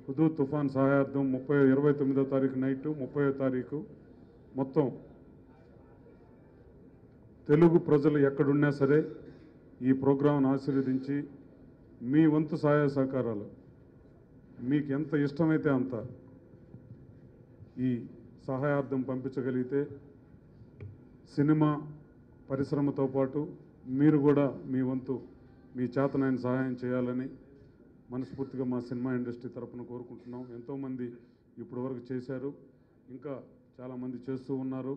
Hudhud తుఫాన్ సహాయార్థం 29వ తారీఖు night 30వ తారీఖు మొత్తం తెలుగు ప్రజలు ఎక్కడున్నా సరే ఈ ప్రోగ్రాంను ఆశీర్వదించి మీ వంతు సహాయ సహకారాలు మీకు ఎంత ఇష్టమైతే అంత ఈ సహాయార్థం పంపించగలిగితే సినిమా పరిశ్రమతో పాటు మీరు కూడా మీ వంతు మీ చేతనైన సహాయం చేయాలని మనస్ఫూర్తిగా మా సినిమా ఇండస్ట్రీ తరపున కోరుకుంటున్నాం. ఎంతోమంది ఇప్పటి వరకు చేశారు, ఇంకా చాలామంది చేస్తూ ఉన్నారు.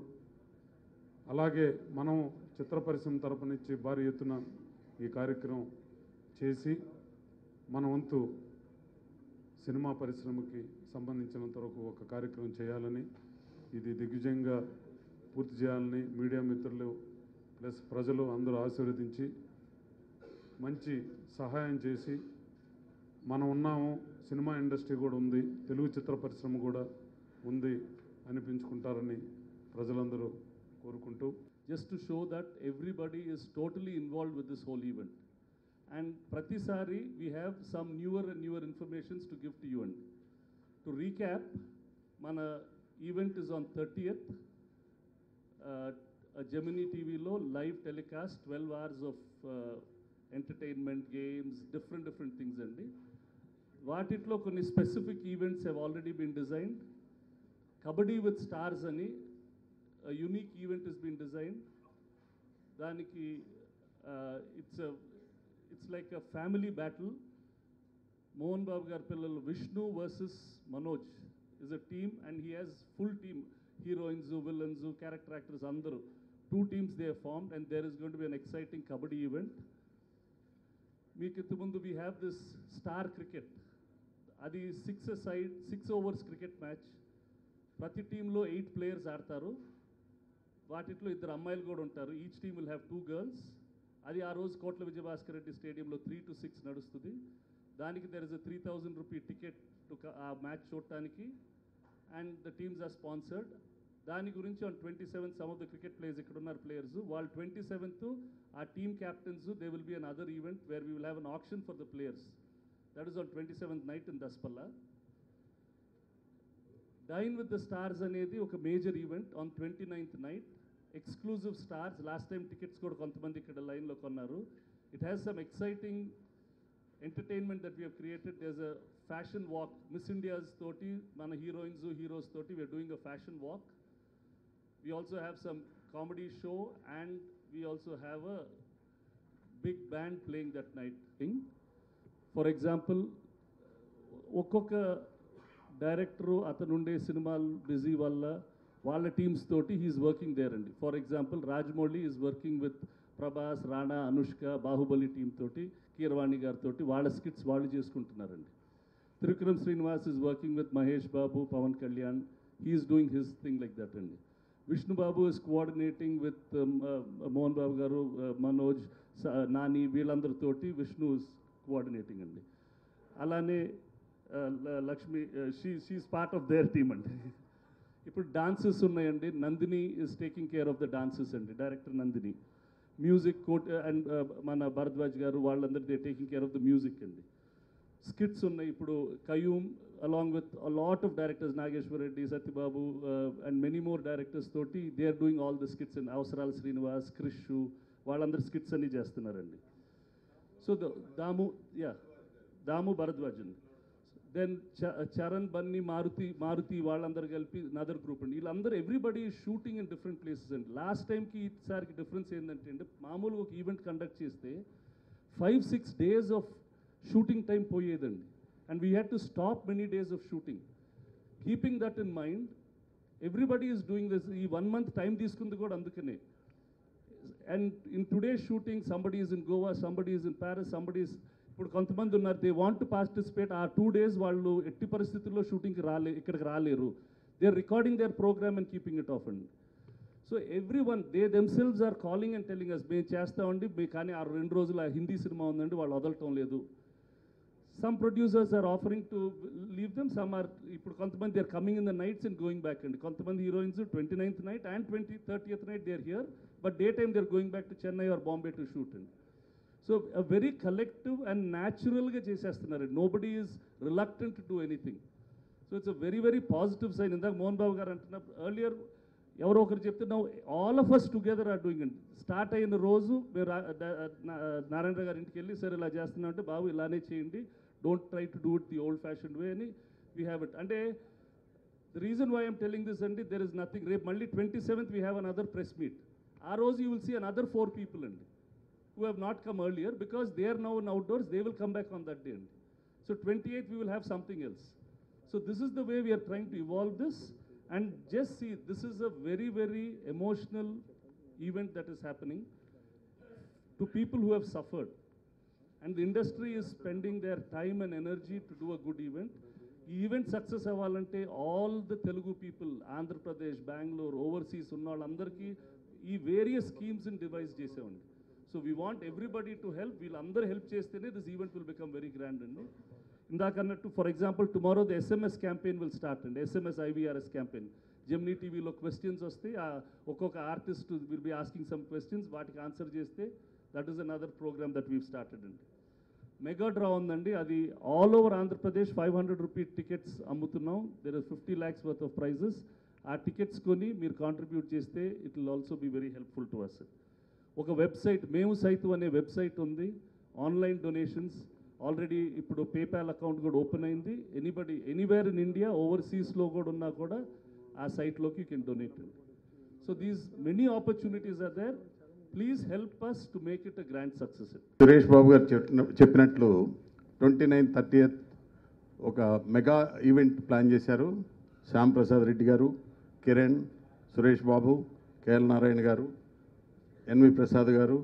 అలాగే మనం చిత్ర పరిశ్రమ తరపు నుంచి భారీ ఎత్తున ఈ కార్యక్రమం చేసి మన వంతు సినిమా పరిశ్రమకి సంబంధించినంత వరకు ఒక కార్యక్రమం చేయాలని, ఇది దిగ్విజయంగా పూర్తి చేయాలని మీడియా మిత్రులు ప్లస్ ప్రజలు అందరూ ఆశీర్వదించి మంచి సహాయం చేసి మనం ఉన్నాము, సినిమా ఇండస్ట్రీ కూడా ఉంది, తెలుగు చిత్ర పరిశ్రమ కూడా ఉంది అనిపించుకుంటారని ప్రజలందరూ కోరుకుంటూ, just to show that everybody is totally involved with this whole event. And pratisari we have some newer and newer informations to give to you. And to recap, mana event is on 30th, Gemini TV lo live telecast 12 hours of entertainment, games, different things andi. Vaatitlo konni specific events have already been designed. Kabaddi with Stars ani a unique event has been designed. Daniki it's like a family battle. Mohan Babu gar pillalu Vishnu versus Manoj is a team, and he has full team, heroines, villains, character actors, andaru. Two teams they have formed, and there is going to be an exciting Kabaddi event. Meekittu mundu we have this star cricket. Adi 6 overs cricket match. Prati team lo 8 players ఆడతారు. వాటిలో 2 అమ్మాయిలు కూడా ఉంటారు. Each team will have 2 girls. అది ఆ రోజు కోట్ల విజయభాస్కర్ రెడ్డి స్టేడియంలో 3 to 6 నడుస్తుంది. దానికి there is a 3,000 rupee ticket ఆ మ్యాచ్ చూడటానికి, and the teams are sponsored. దాని గురించి on 27th some of the cricket players ఇక్కడ ఉన్నారు ప్లేయర్స్, వాళ్ళు 27th ఆ team captains they will be an other event where we will have an option for the players. That is on 27th night in Daspalla. Dine with the stars అనేది ఒక major event on 29th night. Exclusive stars, last time tickets కూడా కొంతమంది ఇక్కడ లైన్లో కొన్నారు. It has some exciting entertainment that we have created. There's a fashion walk, Miss India's toti, mana heroines, heroes toti, we are doing a fashion walk. We also have some comedy show, and we also have a big band playing that night. For example, ఒక్కొక్క director అతనుండే సినిమాలు busy వల్ల వాళ్ళ teams తోటి he's working there అండి. For example Rajamouli is working with Prabhas, Rana, Anushka, Baahubali team తోటి, కీరవాణి గారితో వాళ్ళ స్కిట్స్ వాళ్ళు చేసుకుంటున్నారండి. Trivikram Srinivas is working with Mahesh Babu, Pawan Kalyan, he's doing his thing like that అండి. Vishnu Babu is coordinating with Mohan Babu garu, Manoj, Nani, వీళ్ళందరితోటి విష్ణు ఈజ్ కోఆర్డినేటింగ్ అండి. అలానే Lakshmi, she's part of their team అండి. ఇప్పుడు డాన్సెస్ ఉన్నాయండి. Nandini is taking care of the dances అండి, డైరెక్టర్ నందిని. మ్యూజిక్ కోట్ అండ్ మన భరద్వాజ్ గారు వాళ్ళందరూ they taking care of the music అండి. స్కిట్స్ ఉన్నాయి ఇప్పుడు Qayyum along with a lot of directors, Nageswara Reddy, Satyababu and many more directors తోటి they are doing all the skits and Avasarala Srinivas, Krish వాళ్ళందరూ skits అన్నీ చేస్తున్నారండి. సో దాము భరద్వాజ్ అండి. దెన్ చరణ్, బన్నీ, మారుతి వాళ్ళందరూ కలిపి నదర్ గ్రూప్ అండి. వీళ్ళందరూ everybody shooting in different places అండి. లాస్ట్ టైంకి ఈసారికి డిఫరెన్స్ ఏంటంటే అండి, మామూలుగా ఒక ఈవెంట్ కండక్ట్ చేస్తే 5-6 days ఆఫ్ షూటింగ్ టైం పోయేదండి. And we had to stop many days of shooting. Keeping that in mind, everybody is doing this. ఈ 1 month టైం తీసుకుంది కూడా అందుకనే. And in today shooting somebody is in Goa, somebody is in Paris, somebody is, ఇప్పుడు కొంతమంది ఉన్నారు they want to participate. ఆ 2 days వాళ్ళు ఎట్టి పరిస్థితుల్లో షూటింగ్కి ఇక్కడికి రాలేరు. They are recording their programme and keeping it off అండి. So every one they themselves are calling and telling us మేము చేస్తామండి, కానీ ఆ 2 రోజులు ఆ హిందీ సినిమా ఉందండి వాళ్ళు వదలటం లేదు. Some producers are offering to leave them, some are, ఇప్పుడు కొంతమంది they are coming in the nights and going back అండి. కొంతమంది heroines 29th night and 30th night they are here, but day time they are going back to Chennai or Bombay to shoot అండి. So very collective and న్యాచురల్గా చేసేస్తున్నారు. Nobody is reluctant to do anything. So it's a very very positive sign. ఇందాక మోహన్ బాబు గారు అంటున్నప్పుడు earlier ఎవరో ఒకరు చెప్తే now all of us together are doing it. Start అయిన రోజు మేము నారాయణ గారి ఇంటికి వెళ్ళి సార్ ఇలా చేస్తున్నాం అంటే, బాబు ఇలానే చేయండి, don't try to do it the old fashion way అని వీ హ్యావ్ ఇట్. అంటే the reason why I'm telling this అండి, దెర్ ఇస్ నథింగ్. రేపు మళ్ళీ 27th we have another press meet. ఆ రోజు you will see another 4 people అండి who have not come earlier because they are now in outdoors. They will come back on that day. So 28th we will have something else. So this is the way we are trying to evolve this. And just see, this is a very very emotional event that is happening to people who have suffered, and the industry is spending their time and energy to do a good event. ఈ event success అవ్వాలంటే all the Telugu people, Andhra Pradesh, Bengaluru, overseas ఉన్న వాళ్ళందరికీ ఈ various స్కీమ్స్ని devise చేసేవండి. So we want everybody to help. వీళ్ళందరూ help చేస్తేనే this event will become very grand అండి. ఇందాక అన్నట్టు for example tomorrow the SMS campaign will start అండి. SMS IVRS campaign. జెమినీ టీవీలో క్వశ్చన్స్ వస్తే ఒక్కొక్క artist will be asking some questions, వాటికి ఆన్సర్ చేస్తే that is another programme that weave started అండి. మెగా డ్రా ఉందండి, అది all over Andhra Pradesh 500 rupee tickets అమ్ముతున్నాం. There is 50 lakhs worth of prizes. ఆ టికెట్స్ కొని మీరు కాంట్రిబ్యూట్ చేస్తే it will also be very helpful to us. ఒక వెబ్సైట్ మేము సైతం అనే వెబ్సైట్ ఉంది. ఆన్లైన్ డొనేషన్స్ ఆల్రెడీ ఇప్పుడు పేపాల్ అకౌంట్ కూడా ఓపెన్ అయింది. ఎనీబడి ఎనీవేర్ ఇన్ ఇండియా, ఓవర్సీస్లో కూడా ఉన్నా కూడా ఆ సైట్లోకి you can donate. So these many opportunities are there. Please help us to make it a grand success. Suresh Babu garu చెప్పినట్లు 29th 30th ఒక మెగా ఈవెంట్ ప్లాన్ చేశారు. శ్యామ్ ప్రసాద్ రెడ్డి గారు, కిరణ్, సురేష్ బాబు, కేఎల్ నారాయణ గారు, ఎన్వి ప్రసాద్ గారు,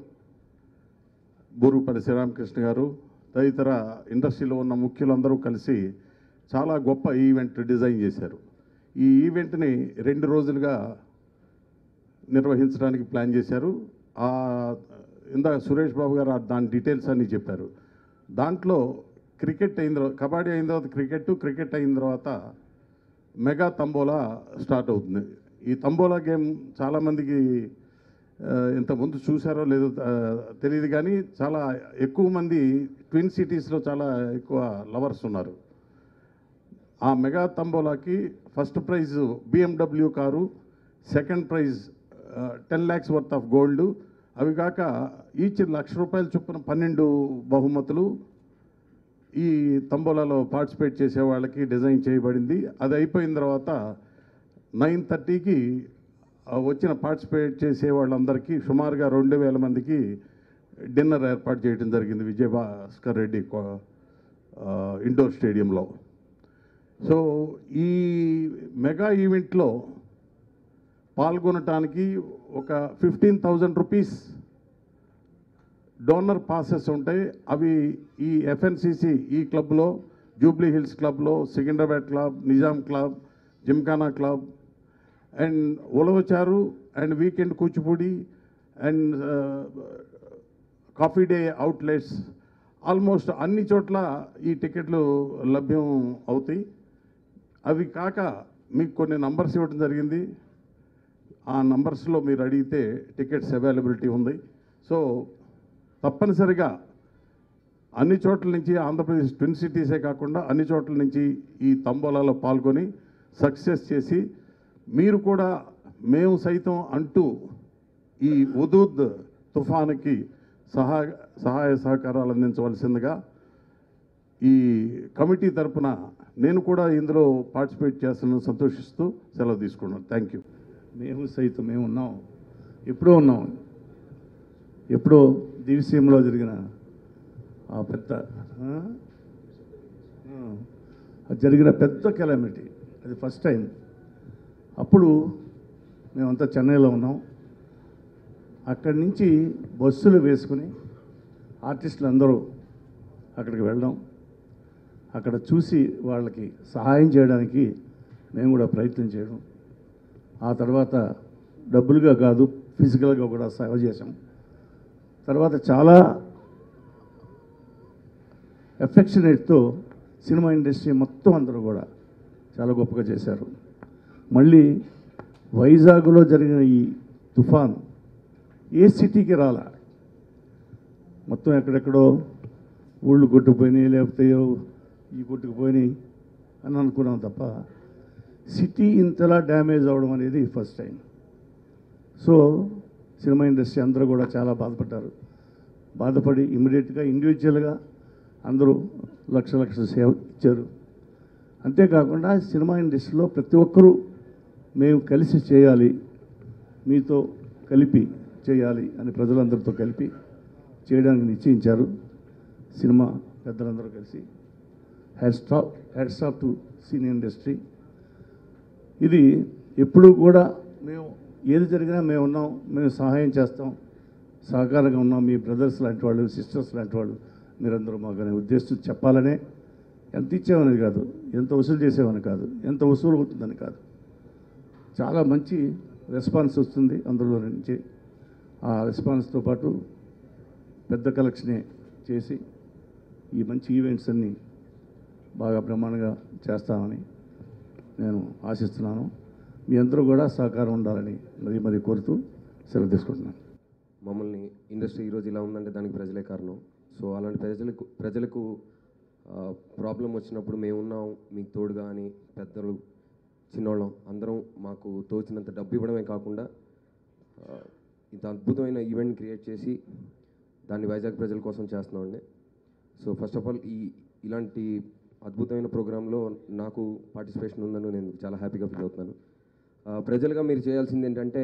బూరుపల్లి శ్రీరామకృష్ణ గారు, తదితర ఇండస్ట్రీలో ఉన్న ముఖ్యులందరూ కలిసి చాలా గొప్ప ఈవెంట్ డిజైన్ చేశారు. ఈ ఈవెంట్ని 2 రోజులుగా నిర్వహించడానికి ప్లాన్ చేశారు. ఇందాక సురేష్ బాబు గారు దాని డీటెయిల్స్ అన్నీ చెప్పారు. దాంట్లో క్రికెట్ అయిన తర్వాత, కబడ్డీ అయిన తర్వాత క్రికెట్ అయిన తర్వాత మెగా తంబోలా స్టార్ట్ అవుతుంది. ఈ తంబోలా గేమ్ చాలామందికి ఇంతకుముందు చూసారో లేదో తెలియదు, కానీ చాలా ఎక్కువ మంది ట్విన్ సిటీస్లో చాలా ఎక్కువ లవర్స్ ఉన్నారు. ఆ మెగా తంబోలాకి first prize BMW car, second prize 10 lakhs worth of gold. అవి కాక ఈచ్ ₹1,00,000 చొప్పున 12 బహుమతులు ఈ తంబోలాలో పార్టిసిపేట్ చేసే వాళ్ళకి డిజైన్ చేయబడింది. అది అయిపోయిన తర్వాత 9:30కి వచ్చిన పార్టిసిపేట్ చేసే వాళ్ళందరికీ సుమారుగా 2,000 మందికి డిన్నర్ ఏర్పాటు చేయడం జరిగింది విజయభాస్కర్ రెడ్డి ఇండోర్ స్టేడియంలో. సో ఈ మెగా ఈవెంట్లో పాల్గొనటానికి ఒక 15,000 రూపీస్ డోనర్ పాసెస్ ఉంటాయి. అవి ఈ FNCC ఈ క్లబ్లో, జూబ్లీ హిల్స్ క్లబ్లో, Secunderabad club, Nizam club, Gymkhana club and ulavacharu and weekend Kuchipudi and coffee day outlets, almost అన్ని చోట్ల ఈ టికెట్లు లభ్యం అవుతాయి. అవి కాక మీకు కొన్ని నంబర్స్ ఇవ్వడం జరిగింది. ఆ నంబర్స్లో మీరు అడిగితే టికెట్స్ అవైలబిలిటీ ఉంది. సో తప్పనిసరిగా అన్ని చోట్ల నుంచి, ఆంధ్రప్రదేశ్ ట్విన్ సిటీసే కాకుండా అన్ని చోట్ల నుంచి ఈ తంబోలాలో పాల్గొని సక్సెస్ చేసి మీరు కూడా మేము సైతం అంటూ ఈ ఉదూద్ తుఫానుకి సహాయ సహకారాలు అందించవలసిందిగా ఈ కమిటీ తరపున నేను కూడా ఇందులో పార్టిసిపేట్ చేస్తున్న సంతోషిస్తూ సెలవు తీసుకున్నాను. Thank you. మేము సైతం మేము ఉన్నాం, ఎప్పుడో ఉన్నాం. ఎప్పుడో దివిసీమలో జరిగిన ఆ పెద్ద జరిగిన పెద్ద కెలామిటీ, అది ఫస్ట్ టైం. అప్పుడు మేమంతా చెన్నైలో ఉన్నాం. అక్కడి నుంచి బస్సులు వేసుకుని ఆర్టిస్టులు అందరూ అక్కడికి వెళ్ళడం, అక్కడ చూసి వాళ్ళకి సహాయం చేయడానికి మేము కూడా ప్రయత్నం చేయడం, ఆ తర్వాత డబ్బులుగా కాదు ఫిజికల్గా కూడా సేవ చేసాం. తర్వాత చాలా ఎఫెక్షనేట్తో సినిమా ఇండస్ట్రీ మొత్తం అందరూ కూడా చాలా గొప్పగా చేశారు. మళ్ళీ వైజాగ్లో జరిగిన ఈ తుఫాను ఏ సిటీకి రాలా. మొత్తం ఎక్కడెక్కడో ఊళ్ళు కొట్టుకుపోయినాయి, లేకపోతే ఈ కొట్టుకుపోయినాయి అని అనుకున్నాం తప్ప సిటీ ఇంతలా డ్యామేజ్ అవ్వడం అనేది first time. So cinema industry అందరూ కూడా చాలా బాధపడి ఇమ్మీడియట్గా ఇండివిజువల్గా అందరూ లక్షల సేవ ఇచ్చారు. అంతేకాకుండా సినిమా ఇండస్ట్రీలో ప్రతి ఒక్కరూ మేము కలిసి చేయాలి, మీతో కలిపి చేయాలి అని ప్రజలందరితో కలిపి చేయడానికి నిశ్చయించారు. సినిమా పెద్దలందరూ కలిసి hats off to cine industry. ఇది ఎప్పుడు కూడా మేము ఏది జరిగినా మేము ఉన్నాం, మేము సహాయం చేస్తాం, సహకారంగా ఉన్నాం, మీ బ్రదర్స్ లాంటి వాళ్ళు, సిస్టర్స్ లాంటి వాళ్ళు మీరందరూ మాకు అనే ఉద్దేశం చెప్పాలనే. ఎంత ఇచ్చామనేది కాదు, ఎంత వసూలు చేసేవని కాదు, ఎంత వసూలు అవుతుందని కాదు, చాలా మంచి రెస్పాన్స్ వస్తుంది అందులో నుంచి. ఆ రెస్పాన్స్తో పాటు పెద్ద కలెక్షనే చేసి ఈ మంచి ఈవెంట్స్ అన్నీ బాగా బ్రహ్మాండంగా చేస్తామని నేను ఆశిస్తున్నాను. మీ అందరూ కూడా సహకారం ఉండాలని మరీ కోరుతూ సెలవు తీసుకుంటున్నాను. మమ్మల్ని ఇండస్ట్రీ ఈరోజు ఇలా ఉందంటే దానికి ప్రజలే కారణం. సో అలాంటి ప్రజలకు ప్రాబ్లం వచ్చినప్పుడు మేమున్నాం మీకు తోడుగా అని పెద్దలు చిన్నోళ్ళం అందరం మాకు తోచినంత డబ్బు ఇవ్వడమే కాకుండా ఇంత అద్భుతమైన ఈవెంట్ క్రియేట్ చేసి దాన్ని వైజాగ్ ప్రజల కోసం చేస్తున్నామండి. సో ఫస్ట్ ఆఫ్ ఆల్ ఇలాంటి అద్భుతమైన ప్రోగ్రాంలో నాకు పార్టిసిపేషన్ ఉందని నేను చాలా హ్యాపీగా ఫీల్ అవుతున్నాను. ప్రజలుగా మీరు చేయాల్సింది ఏంటంటే,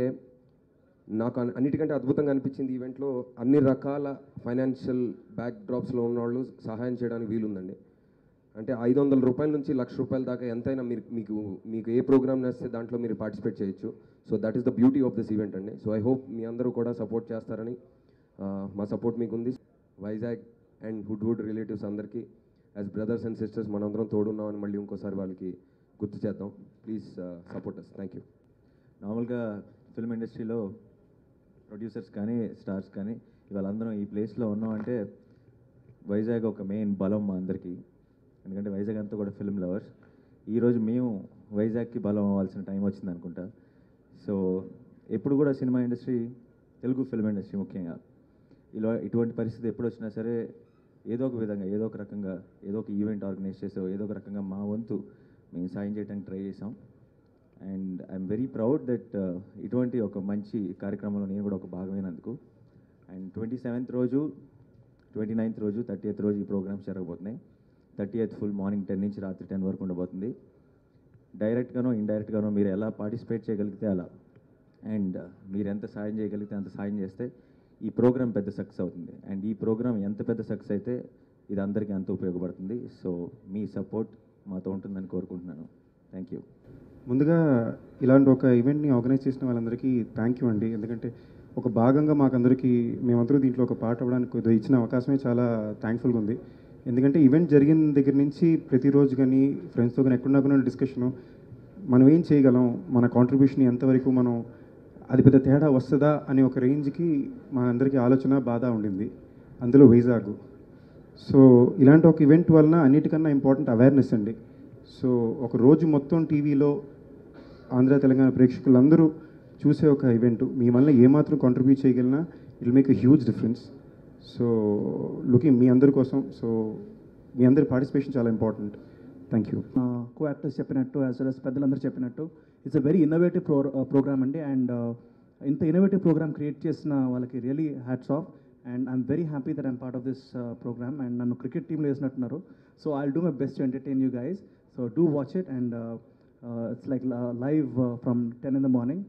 నాకు అన్నిటికంటే అద్భుతంగా అనిపించింది ఈవెంట్లో అన్ని రకాల ఫైనాన్షియల్ బ్యాక్ డ్రాప్స్లో ఉన్నవాళ్ళు సహాయం చేయడానికి వీలుందండి. అంటే 500 రూపాయల నుంచి ₹1,00,000 దాకా ఎంతైనా మీకు ఏ ప్రోగ్రామ్ నేస్తే దాంట్లో మీరు పార్టిసిపేట్ చేయొచ్చు. So that is the beauty of this event అండి. సో ఐ హోప్ మీ అందరూ కూడా సపోర్ట్ చేస్తారని, మా సపోర్ట్ మీకు ఉంది. వైజాగ్ అండ్ హుడ్ రిలేటివ్స్ అందరికీ యాజ్ బ్రదర్స్ అండ్ సిస్టర్స్ మనందరం తోడున్నామని మళ్ళీ ఇంకోసారి వాళ్ళకి గుర్తు చేద్దాం. Please support us. Thank you. నార్మల్గా ఫిల్మ్ ఇండస్ట్రీలో ప్రొడ్యూసర్స్ కానీ స్టార్స్ కానీ వాళ్ళందరం ఈ ప్లేస్లో ఉన్నామంటే వైజాగ్ ఒక మెయిన్ బలం మా అందరికీ. ఎందుకంటే వైజాగ్ అంతా కూడా ఫిల్మ్ లవర్స్. ఈరోజు మేము వైజాగ్కి బలం అవ్వాల్సిన టైం వచ్చింది అనుకుంటా. సో ఎప్పుడు కూడా cinema industry, Telugu film industry ముఖ్యంగా ఇటువంటి పరిస్థితి ఎప్పుడు వచ్చినా సరే ఏదో ఒక విధంగా, ఏదో ఒక రకంగా, ఏదో ఒక ఈవెంట్ ఆర్గనైజ్ చేసో ఏదో ఒక రకంగా మా వంతు మేము సాయం చేయడానికి ట్రై చేసాం. And I'm very proud that ఇటువంటి ఒక మంచి కార్యక్రమంలో నేను కూడా ఒక భాగమైనందుకు. అండ్ 27th రోజు, 29th రోజు, 30th రోజు ఈ ప్రోగ్రామ్స్ జరగబోతున్నాయి. 30th ఫుల్ మార్నింగ్ 10 నుంచి రాత్రి 10 వరకు ఉండబోతుంది. డైరెక్ట్గానో ఇండైరెక్ట్గానో మీరు ఎలా పార్టిసిపేట్ చేయగలిగితే అలా, అండ్ మీరు ఎంత సాయం చేయగలిగితే అంత సాయం చేస్తే ఈ ప్రోగ్రామ్ పెద్ద సక్సెస్ అవుతుంది. అండ్ ఈ ప్రోగ్రామ్ ఎంత పెద్ద సక్సెస్ అయితే ఇది అందరికీ అంత ఉపయోగపడుతుంది. సో మీ సపోర్ట్ మాతో ఉంటుందని కోరుకుంటున్నాను. Thank you. ముందుగా ఇలాంటి ఒక ఈవెంట్ని ఆర్గనైజ్ చేసిన వాళ్ళందరికీ థ్యాంక్ యూ అండి. ఎందుకంటే ఒక భాగంగా మాకందరికీ మేమందరూ దీంట్లో ఒక పార్ట్ అవ్వడానికి ఇచ్చిన అవకాశమే చాలా థ్యాంక్ఫుల్గా ఉంది. ఎందుకంటే ఈవెంట్ జరిగిన దగ్గర నుంచి ప్రతిరోజు కానీ ఫ్రెండ్స్తో కానీ ఎక్కడున్నా కూడా డిస్కషను, మనం ఏం చేయగలం, మన కాంట్రిబ్యూషన్ ఎంతవరకు మనం అది పెద్ద తేడా వస్తుందా అనే ఒక రేంజ్కి మా అందరికీ ఆలోచన బాధ ఉండింది. అందులో వైజాగ్. సో ఇలాంటి ఒక ఈవెంట్ వలన అన్నిటికన్నా ఇంపార్టెంట్ అవేర్నెస్ అండి. సో ఒక రోజు మొత్తం టీవీలో ఆంధ్ర తెలంగాణ ప్రేక్షకులందరూ చూసే ఒక ఈవెంట్ మీ వల్ల ఏమాత్రం కాంట్రిబ్యూట్ చేయగలిగినా it will make a huge difference. So looking మీ అందరి కోసం, సో మీ అందరి పార్టిసిపేషన్ చాలా important. Thank you. Co actors చెప్పినట్టు యాజ్ వెల్ as పెద్దలందరూ చెప్పినట్టు it's a very innovative programme అండి. అండ్ ఇంత ఇన్నోవేటివ్ ప్రోగ్రామ్ క్రియేట్ చేసిన వాళ్ళకి really hats off. And I'm very happy that I'm part of this programme. And నన్ను cricket టీంలో వేసినట్టున్నారు. So I will do my best to entertain you guys. So do watch it. And it's like live from 10 in the morning.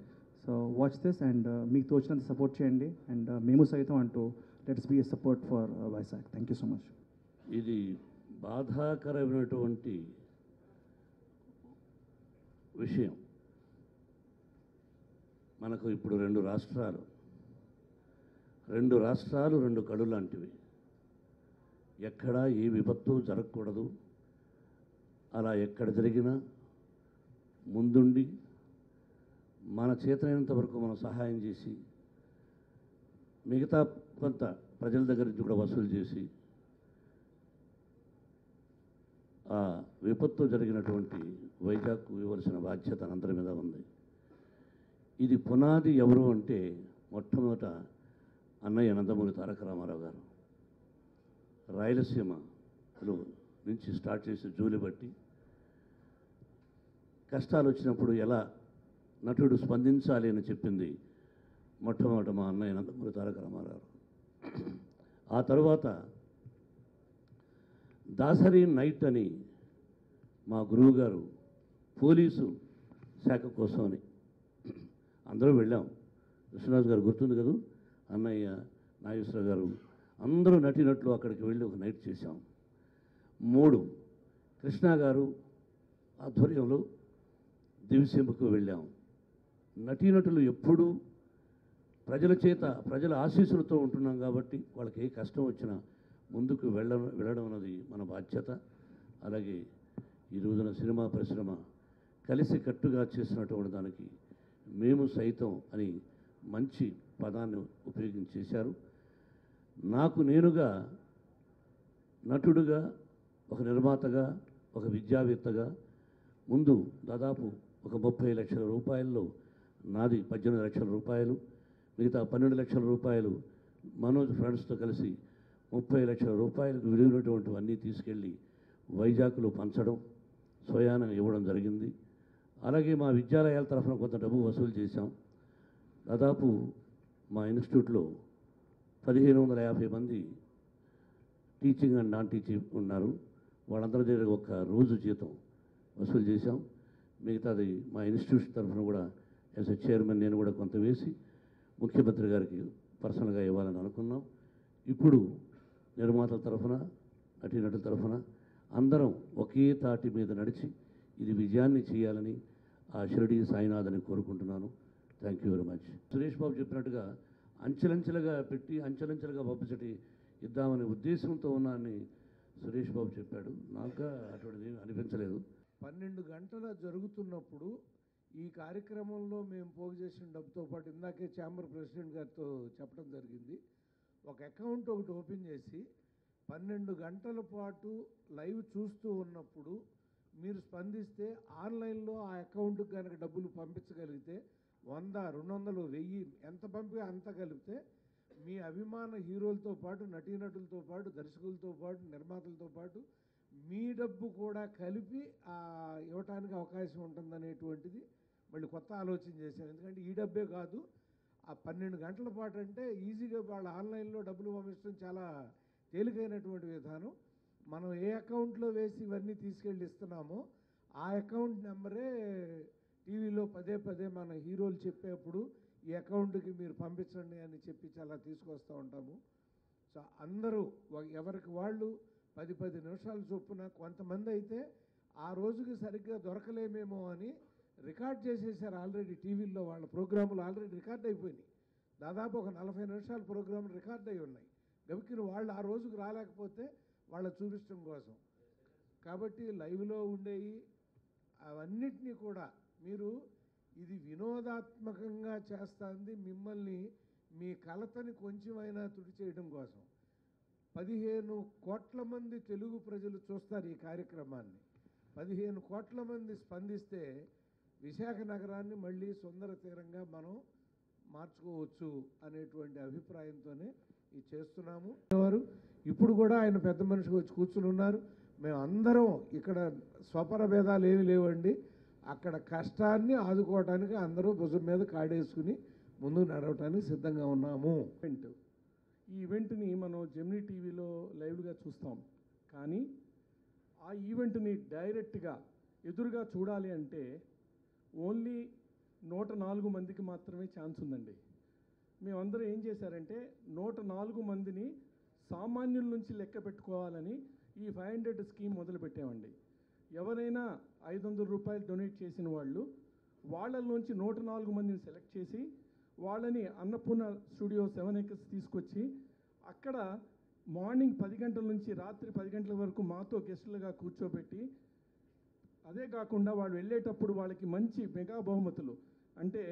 So watch this and మీకు తోచినంత support చేయండి. అండ్ మేము సైతం అంటూ let's be a support for Vizag. Thank you so much. ఇది బాధాకరమైనటువంటి విషయం. మనకు ఇప్పుడు 2 రాష్ట్రాలు, 2 కళ్ళు లాంటివి. ఎక్కడా ఏ విపత్తు జరగకూడదు. అలా ఎక్కడ జరిగినా ముందుండి మన చేతనైనంత వరకు మనం సహాయం చేసి మిగతా కొంత ప్రజల దగ్గర నుంచి కూడా వసూలు చేసి ఆ విపత్తు జరిగినటువంటి వైజాగ్కు ఇవ్వాల్సిన బాధ్యత అందరి మీద ఉంది. ఇది పునాది ఎవరు అంటే మొట్టమొదట అన్నయ్య నందమూరి తారక రామారావు గారు. రాయలసీమలో నుంచి స్టార్ట్ చేసి జూలి బట్టి కష్టాలు వచ్చినప్పుడు ఎలా నటుడు స్పందించాలి అని చెప్పింది మొట్టమొదట మా అన్నయ్య నందమూరి తారక రామారావు. ఆ తర్వాత దాసరి నైట్ అని మా గురువు గారు పోలీసు శాఖ కోసం అని అందరూ వెళ్ళాం. విశ్వనాథ్ గారు గుర్తుంది కదా, అన్నయ్య, నాగేశ్వర గారు అందరూ నటినట్లు అక్కడికి వెళ్ళి ఒక నైట్ చేశాం. 3 కృష్ణ గారు ఆధ్వర్యంలో దివిసీమకు వెళ్ళాం. నటీనటులు ఎప్పుడూ ప్రజల చేత, ప్రజల ఆశీస్సులతో ఉంటున్నాం కాబట్టి వాళ్ళకి ఏ కష్టం వచ్చినా ముందుకు వెళ్ళడం అన్నది మన బాధ్యత. అలాగే ఈ రోజున సినిమా పరిశ్రమ కలిసి కట్టుగా చేసినటువంటి దానికి మేము సైతం అని మంచి పదాన్ని ఉపయోగించేశారు. నాకు నేనుగా నటుడుగా, ఒక నిర్మాతగా, ఒక విద్యావేత్తగా ముందు దాదాపు ఒక 30 లక్షల రూపాయల్లో నాది 18 లక్షల రూపాయలు, మిగతా 12 లక్షల రూపాయలు మనోజ్ ఫ్రెండ్స్తో కలిసి 30 లక్షల రూపాయలకు విలువైనటువంటివన్నీ తీసుకెళ్ళి వైజాగ్లో పంచడం, స్వయాన ఇవ్వడం జరిగింది. అలాగే మా విద్యాలయాల తరఫున కొంత డబ్బు వసూలు చేశాం. దాదాపు మా ఇన్స్టిట్యూట్లో 1550 మంది టీచింగ్ అండ్ నాన్ టీచింగ్ ఉన్నారు. వాళ్ళందరి దగ్గర ఒక రోజు జీతం వసూలు చేశాం. మిగతాది మా ఇన్స్టిట్యూషన్ తరఫున కూడా యాజ్ ఎ చైర్మన్ నేను కూడా కొంత వేసి ముఖ్యమంత్రి గారికి పర్సనల్గా ఇవ్వాలని అనుకున్నాం. ఇప్పుడు నిర్మాతల తరఫున, నటీనటుల తరఫున అందరం ఒకే తాటి మీద నడిచి ఇది విజయాన్ని చేయాలని ఆ షిరిడి సాయినాథ్ని కోరుకుంటున్నాను. Thank you very much. Suresh Babu చెప్పినట్టుగా అంచెలంచెలుగా పెట్టి అంచెలంచెలుగా పబ్లిసిటీ ఇద్దామనే ఉద్దేశంతో ఉన్నానని సురేష్ బాబు చెప్పాడు. నాకు అటువంటిది అనిపించలేదు. 12 గంటల జరుగుతున్నప్పుడు ఈ కార్యక్రమంలో మేము పోగు చేసిన డబ్బుతో పాటు ఇందాకే ఛాంబర్ ప్రెసిడెంట్ గారితో చెప్పడం జరిగింది, ఒక అకౌంట్ ఒకటి ఓపెన్ చేసి 12 గంటల పాటు లైవ్ చూస్తూ ఉన్నప్పుడు మీరు స్పందిస్తే ఆన్లైన్లో ఆ అకౌంట్కి కనుక డబ్బులు పంపించగలిగితే 100, 200, 1000 ఎంత పంపి అంత కలిపితే మీ అభిమాన హీరోలతో పాటు, నటీనటులతో పాటు, దర్శకులతో పాటు, నిర్మాతలతో పాటు మీ డబ్బు కూడా కలిపి ఇవ్వటానికి అవకాశం ఉంటుందనేటువంటిది మళ్ళీ కొత్త ఆలోచన చేశాను. ఎందుకంటే ఈ డబ్బే కాదు, ఆ 12 గంటల పాటు అంటే ఈజీగా వాళ్ళు ఆన్లైన్లో డబ్బులు పంపించడం చాలా తేలికైనటువంటి విధానం. మనం ఏ అకౌంట్లో వేసి ఇవన్నీ తీసుకెళ్ళి ఇస్తున్నామో ఆ అకౌంట్ నెంబరే టీవీలో పదే పదే మన హీరోలు చెప్పేప్పుడు ఈ అకౌంట్కి మీరు పంపించండి అని చెప్పి చాలా తీసుకొస్తూ ఉంటాము. సో అందరూ ఎవరికి వాళ్ళు 10 నిమిషాలు చొప్పున, కొంతమంది అయితే ఆ రోజుకి సరిగ్గా దొరకలేమేమో అని రికార్డ్ చేసేసారు ఆల్రెడీ. టీవీల్లో వాళ్ళ ప్రోగ్రాములు ఆల్రెడీ రికార్డ్ అయిపోయినాయి. దాదాపు ఒక 40 నిమిషాల ప్రోగ్రాములు రికార్డ్ అయి ఉన్నాయి. గబికిని వాళ్ళు ఆ రోజుకు రాలేకపోతే వాళ్ళ చూపించడం కోసం. కాబట్టి లైవ్లో ఉండేవి అవన్నిటినీ కూడా మీరు ఇది వినోదాత్మకంగా చేస్తుంది, మిమ్మల్ని మీ కలతని కొంచెమైనా తుడి చేయడం కోసం. 15 కోట్ల మంది తెలుగు ప్రజలు చూస్తారు ఈ కార్యక్రమాన్ని. 15 కోట్ల మంది స్పందిస్తే విశాఖ నగరాన్ని మళ్ళీ సుందర తీరంగా మనం మార్చుకోవచ్చు అనేటువంటి అభిప్రాయంతోనే ఇది చేస్తున్నాము. ఇప్పుడు కూడా ఆయన పెద్ద మనిషికి వచ్చి కూర్చుని ఉన్నారు. మేము అందరం ఇక్కడ స్వపర భేదాలు ఏమీ లేవండి. అక్కడ కష్టాన్ని ఆదుకోవడానికి అందరూ భుజం మీద కాడేసుకుని ముందుకు నడవటానికి సిద్ధంగా ఉన్నాము. ఈ ఈవెంట్ని మనం జెమినీ టీవీలో లైవ్గా చూస్తాం, కానీ ఆ ఈవెంట్ని డైరెక్ట్గా ఎదురుగా చూడాలి అంటే ఓన్లీ 104 మందికి మాత్రమే ఛాన్స్ ఉందండి. మేమందరం ఏం చేశారంటే 104 మందిని సామాన్యుల నుంచి లెక్క పెట్టుకోవాలని ఈ 500 స్కీమ్ మొదలుపెట్టామండి. ఎవరైనా 500 రూపాయలు డొనేట్ చేసిన వాళ్ళు, వాళ్ళలోంచి 104 మందిని సెలెక్ట్ చేసి వాళ్ళని అన్నపూర్ణ స్టూడియో 7 తీసుకొచ్చి అక్కడ మార్నింగ్ 10 గంటల నుంచి రాత్రి 10 గంటల వరకు మాతో గెస్టులుగా కూర్చోబెట్టి, అదే కాకుండా వాళ్ళు వెళ్ళేటప్పుడు వాళ్ళకి మంచి మెగా బహుమతులు, అంటే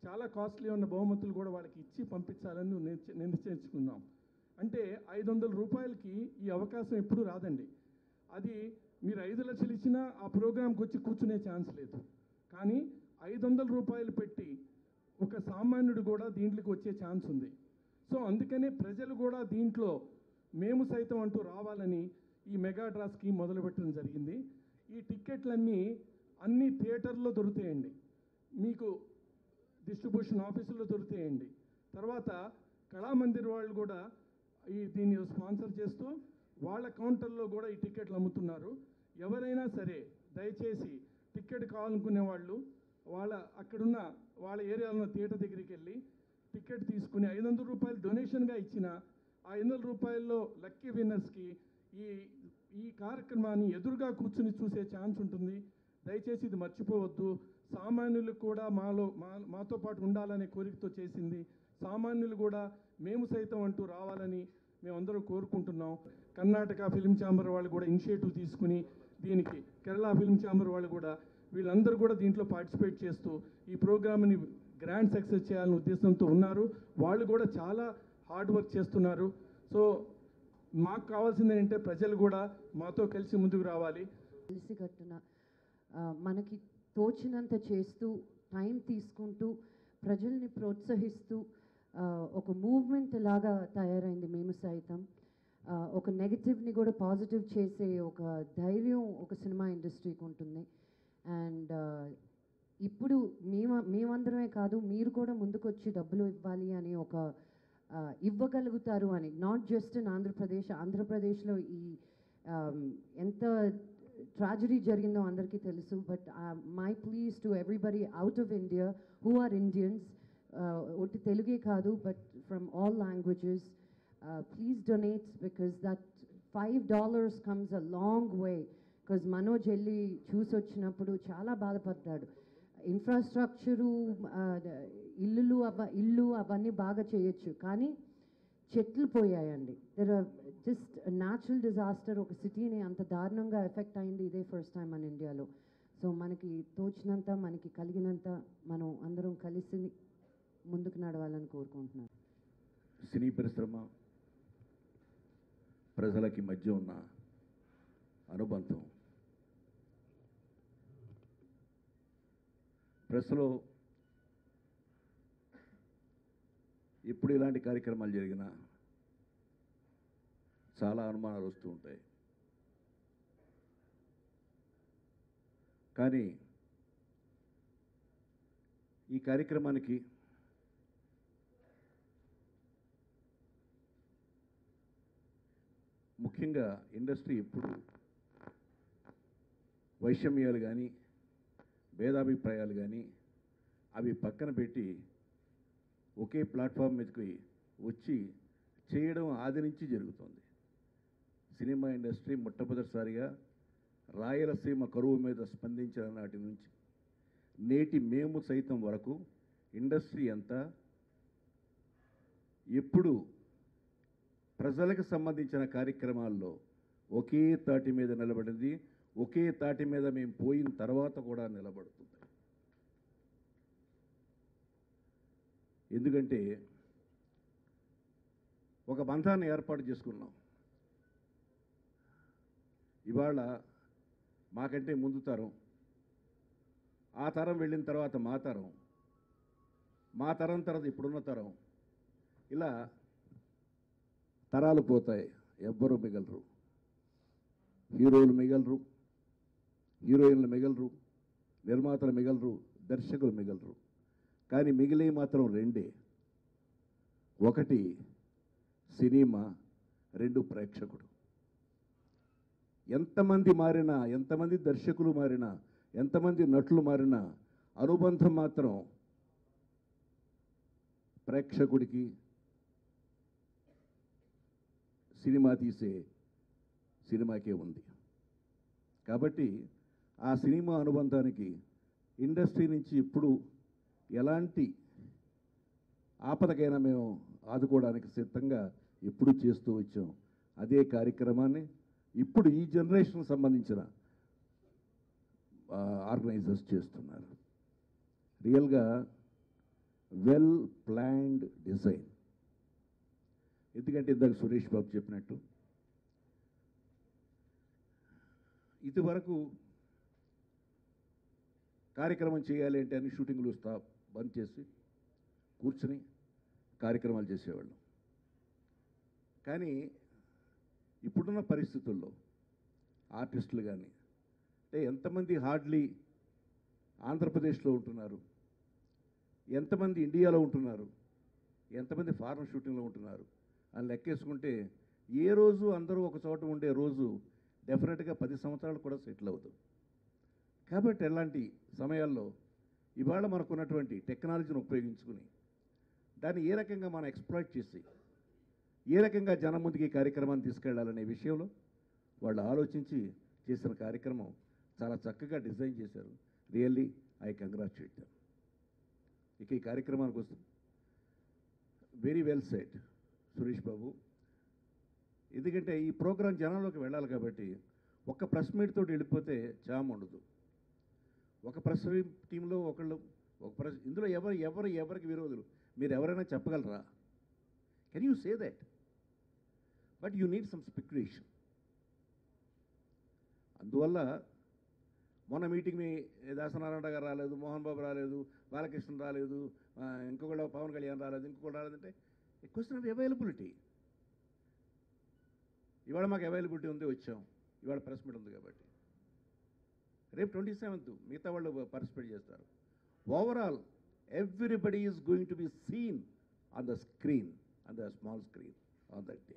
చాలా కాస్ట్లీ ఉన్న బహుమతులు కూడా వాళ్ళకి ఇచ్చి పంపించాలని నిశ్చయించుకున్నాం. అంటే 500 రూపాయలకి ఈ అవకాశం ఎప్పుడూ రాదండి. అది మీరు 5 లక్షలు ఇచ్చినా ఆ ప్రోగ్రాంకి వచ్చి కూర్చునే ఛాన్స్ లేదు. కానీ 500 రూపాయలు పెట్టి ఒక సామాన్యుడు కూడా దీంట్లోకి వచ్చే ఛాన్స్ ఉంది. సో అందుకనే ప్రజలు కూడా దీంట్లో మేము సైతం అంటూ రావాలని ఈ మెగా డ్రా స్కీమ్ మొదలుపెట్టడం జరిగింది. ఈ టిక్కెట్లన్నీ అన్ని థియేటర్లో దొరుకుతాయండి, మీకు డిస్ట్రిబ్యూషన్ ఆఫీసుల్లో దొరుకుతాయండి. తర్వాత కళామందిర్ వాళ్ళు కూడా దీన్ని స్పాన్సర్ చేస్తూ వాళ్ళ కౌంటర్లో కూడా ఈ టిక్కెట్లు అమ్ముతున్నారు. ఎవరైనా సరే దయచేసి టిక్కెట్ కావాలనుకునే వాళ్ళు అక్కడున్న వాళ్ళ ఏరియాలో ఉన్న థియేటర్ దగ్గరికి వెళ్ళి టిక్కెట్ తీసుకుని 500 రూపాయలు డొనేషన్గా ఇచ్చిన ఆ 500 రూపాయల్లో లక్కీ విన్నర్స్కి ఈ కార్యక్రమాన్ని ఎదురుగా కూర్చుని చూసే ఛాన్స్ ఉంటుంది. దయచేసి ఇది మర్చిపోవద్దు. సామాన్యులకు కూడా మాతో పాటు ఉండాలనే కోరికతో చేసింది. సామాన్యులు కూడా మేము సైతం అంటూ రావాలని మేమందరం కోరుకుంటున్నాం. కర్ణాటక ఫిల్మ్ ఛాంబర్ వాళ్ళు కూడా ఇనిషియేటివ్ తీసుకుని దీనికి, కేరళ ఫిల్మ్ ఛాంబర్ వాళ్ళు కూడా, వీళ్ళందరూ కూడా దీంట్లో పార్టిసిపేట్ చేస్తూ ఈ ప్రోగ్రామ్ని గ్రాండ్ సక్సెస్ చేయాలనే ఉద్దేశంతో ఉన్నారు. వాళ్ళు కూడా చాలా హార్డ్ వర్క్ చేస్తున్నారు. సో మాకు కావాల్సింది ఏంటంటే ప్రజలు కూడా మాతో కలిసి ముందుకు రావాలి. కలిసికట్టున మనకి తోచినంత చేస్తూ, టైం తీసుకుంటూ, ప్రజల్ని ప్రోత్సహిస్తూ ఒక మూవ్మెంట్ లాగా తయారైంది మేము సైతం. ఒక నెగటివ్ని కూడా పాజిటివ్ చేసే ఒక ధైర్యం ఒక సినిమా ఇండస్ట్రీకి ఉంటుంది. అండ్ ఇప్పుడు మేమందరమే కాదు, మీరు కూడా ముందుకొచ్చి డబ్బులు ఇవ్వాలి అని ఒక ఇవ్వగలుగుతారు అని, నాట్ జస్ట్ ఇన్ ఆంధ్రప్రదేశ్లో ఈ ఎంత ట్రాజడీ జరిగిందో అందరికీ తెలుసు. But my please to everybody out of India who are Indians, ఒట్టి తెలుగే కాదు but from all languages, please donate, because that $5 comes a long way. Because Manoj వెళ్ళి చూసి వచ్చినప్పుడు చాలా బాధపడ్డాడు. ఇన్ఫ్రాస్ట్రక్చరు, ఇల్లు అవన్నీ బాగా చేయొచ్చు, కానీ చెట్లు పోయాయండి. There are just natural disaster, ఒక సిటీని అంత దారుణంగా ఎఫెక్ట్ అయింది ఇదే ఫస్ట్ టైం మన ఇండియాలో. సో మనకి తోచినంత, మనకి కలిగినంత మనం అందరం కలిసి ముందుకు నడవాలని కోరుకుంటున్నాను. సినీ పరిశ్రమ ప్రజలకి మధ్య ఉన్న అనుబంధం, ప్రెస్లో ఎప్పుడు ఇలాంటి కార్యక్రమాలు జరిగినా చాలా అనుమానాలు వస్తూ ఉంటాయి. కానీ ఈ కార్యక్రమానికి ముఖ్యంగా ఇండస్ట్రీ ఎప్పుడు వైషమ్యాలు కానీ భేదాభిప్రాయాలు కానీ అవి పక్కన పెట్టి ఒకే ప్లాట్ఫామ్ మీదకి వచ్చి చేయడం ఆది నుంచి జరుగుతుంది. సినిమా ఇండస్ట్రీ మొట్టమొదటిసారిగా రాయలసీమ కరువు మీద స్పందించిన నాటి నుంచి నేటి మేము సైతం వరకు ఇండస్ట్రీ అంతా ఎప్పుడు ప్రజలకు సంబంధించిన కార్యక్రమాల్లో ఒకే తాటి మీద నిలబడింది. ఒకే తాటి మీద మేము పోయిన తర్వాత కూడా నిలబడుతుంది. ఎందుకంటే ఒక బంధాన్ని ఏర్పాటు చేసుకున్నాం. ఇవాళ మాకంటే ముందు తరం, ఆ తరం వెళ్ళిన తర్వాత మా తరం, మా తరం తర్వాత ఇప్పుడున్న తరం, ఇలా తరాలు పోతాయి. ఎవ్వరూ మిగలరు. హీరోలు మిగలరు, హీరోయిన్లు మిగలరు, నిర్మాతలు మిగలరు, దర్శకులు మిగలరు. కానీ మిగిలే మాత్రం రెండే. ఒకటి సినిమా, రెండు ప్రేక్షకుడు. ఎంతమంది మారినా, ఎంతమంది దర్శకులు మారినా, ఎంతమంది నటులు మారినా అనుబంధం మాత్రం ప్రేక్షకుడికి, సినిమా తీసే సినిమాకే ఉంది. కాబట్టి ఆ సినిమా అనుబంధానికి ఇండస్ట్రీ నుంచి ఇప్పుడు ఎలాంటి ఆపదకైనా మేము ఆదుకోవడానికి సిద్ధంగా ఎప్పుడు చేస్తూ వచ్చాం. అదే కార్యక్రమాన్ని ఇప్పుడు ఈ జనరేషన్ సంబంధించిన ఆర్గనైజర్స్ చేస్తున్నారు. రియల్గా వెల్ ప్లాన్డ్ డిజైన్. ఎందుకంటే ఇందాక సురేష్ బాబు చెప్పినట్టు ఇదివరకు కార్యక్రమం చేయాలి అంటే అన్ని షూటింగ్లు బంద్ చేసి కూర్చుని కార్యక్రమాలు చేసేవాళ్ళం. కానీ ఇప్పుడున్న పరిస్థితుల్లో ఆర్టిస్టులు కానీ అంటే ఎంతమంది హార్డ్లీ ఆంధ్రప్రదేశ్లో ఉంటున్నారు, ఎంతమంది ఇండియాలో ఉంటున్నారు, ఎంతమంది ఫారెన్ షూటింగ్లో ఉంటున్నారు అని లెక్కేసుకుంటే ఏ రోజు అందరూ ఒక చోట ఉండే రోజు డెఫినెట్గా 10 సంవత్సరాలు కూడా సెటిల్ అవుతుంది. కాబట్టి ఎలాంటి సమయాల్లో ఇవాళ మనకున్నటువంటి టెక్నాలజీని ఉపయోగించుకుని దాన్ని ఏ రకంగా మనం ఎక్స్ప్లాయిట్ చేసి ఏ రకంగా జనం ముందుకి ఈ కార్యక్రమాన్ని తీసుకెళ్లాలనే విషయంలో వాళ్ళు ఆలోచించి చేసిన కార్యక్రమం చాలా చక్కగా డిజైన్ చేశారు. Really I congratulate them. ఇక ఈ కార్యక్రమానికి వస్తాం. Very well set Suresh Babu. ఎందుకంటే ఈ ప్రోగ్రాం జనంలోకి వెళ్ళాలి కాబట్టి ఒక్క ప్రెస్ మీట్ తోటి వెళ్ళిపోతే చామ్ ఉండదు. ఒక ప్రెస్ టీంలో ఒకళ్ళు ఒక ప్రెస్ ఇందులో ఎవరికి విరోధులు మీరు ఎవరైనా చెప్పగలరా? Can you say that? But you need some speculation. అందువల్ల మొన్న మీటింగ్ని దాసనారాయణ గారు రాలేదు, మోహన్ బాబు రాలేదు, బాలకృష్ణ రాలేదు, ఇంకొకళ్ళు పవన్ కళ్యాణ్ రాలేదు, ఇంకొకళ్ళు రాలేదంటే క్వశ్చన్ ఆఫ్ అవైలబిలిటీ. ఇవాళ మాకు అవైలబిలిటీ ఉంది, వచ్చాం. ఇవాళ ప్రెస్ మీట్ ఉంది కాబట్టి రేపు 27th మిగతా వాళ్ళు పార్టిసిపేట్ చేస్తారు. Overall everybody is going to be seen on the screen, on the small screen on that day.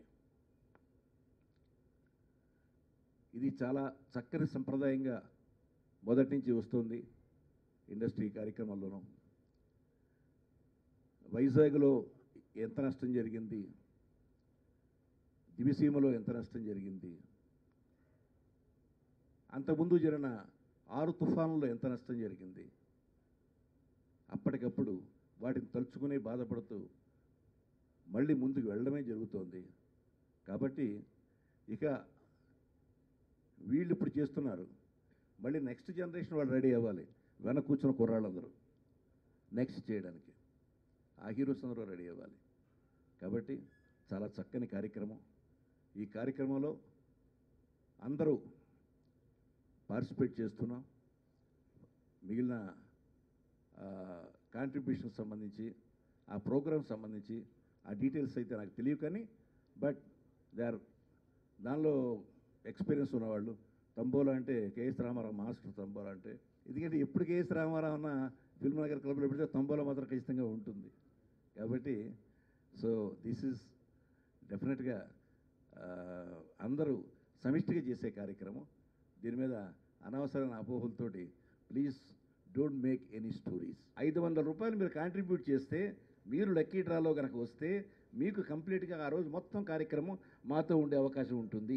ఇది చాలా చక్కని సంప్రదాయంగా మొదటి నుంచి వస్తుంది ఇండస్ట్రీ కార్యక్రమాల్లోనూ. వైజాగ్లో ఎంత నష్టం జరిగింది, దివిసీమలో ఎంత నష్టం జరిగింది, అంతకుముందు జరిగిన 6 తుఫానుల్లో ఎంత నష్టం జరిగింది, అప్పటికప్పుడు వాటిని తలుచుకునే బాధపడుతూ మళ్ళీ ముందుకు వెళ్ళడమే జరుగుతోంది. కాబట్టి ఇక వీళ్ళు ఇప్పుడు చేస్తున్నారు, మళ్ళీ నెక్స్ట్ జనరేషన్ వాళ్ళు రెడీ అవ్వాలి. వెనక కూర్చున్న కుర్రాళ్ళందరూ నెక్స్ట్ చేయడానికి ఆ హీరోస్ అందరూ రెడీ అవ్వాలి. కాబట్టి చాలా చక్కని కార్యక్రమం. ఈ కార్యక్రమంలో అందరూ పార్టిసిపేట్ చేస్తున్నాం. మిగిలిన కాంట్రిబ్యూషన్ సంబంధించి ఆ ప్రోగ్రామ్ సంబంధించి ఆ డీటెయిల్స్ అయితే నాకు తెలియదు, కానీ బట్ దానిలో ఎక్స్పీరియన్స్ ఉన్నవాళ్ళు. తంబోలా అంటే కేఎస్ రామారావు మాస్టర్ తంబోలా అంటే, ఎందుకంటే ఎప్పుడు కేఎస్ రామారావు అన్న ఫిల్మ్ నగర్ క్లబ్లో పెడితే తంబోలా మాత్రం ఖచ్చితంగా ఉంటుంది. కాబట్టి సో దిస్ ఈజ్ డెఫినెట్గా అందరూ సమిష్టిగా చేసే కార్యక్రమం. దీని మీద అనవసరమైన అపోహలతోటి please don't make any stories. 500 రూపాయలు మీరు కాంట్రిబ్యూట్ చేస్తే, మీరు లక్కీ డ్రాలో కనుక వస్తే మీకు కంప్లీట్గా ఆ రోజు మొత్తం కార్యక్రమం మాతో ఉండే అవకాశం ఉంటుంది.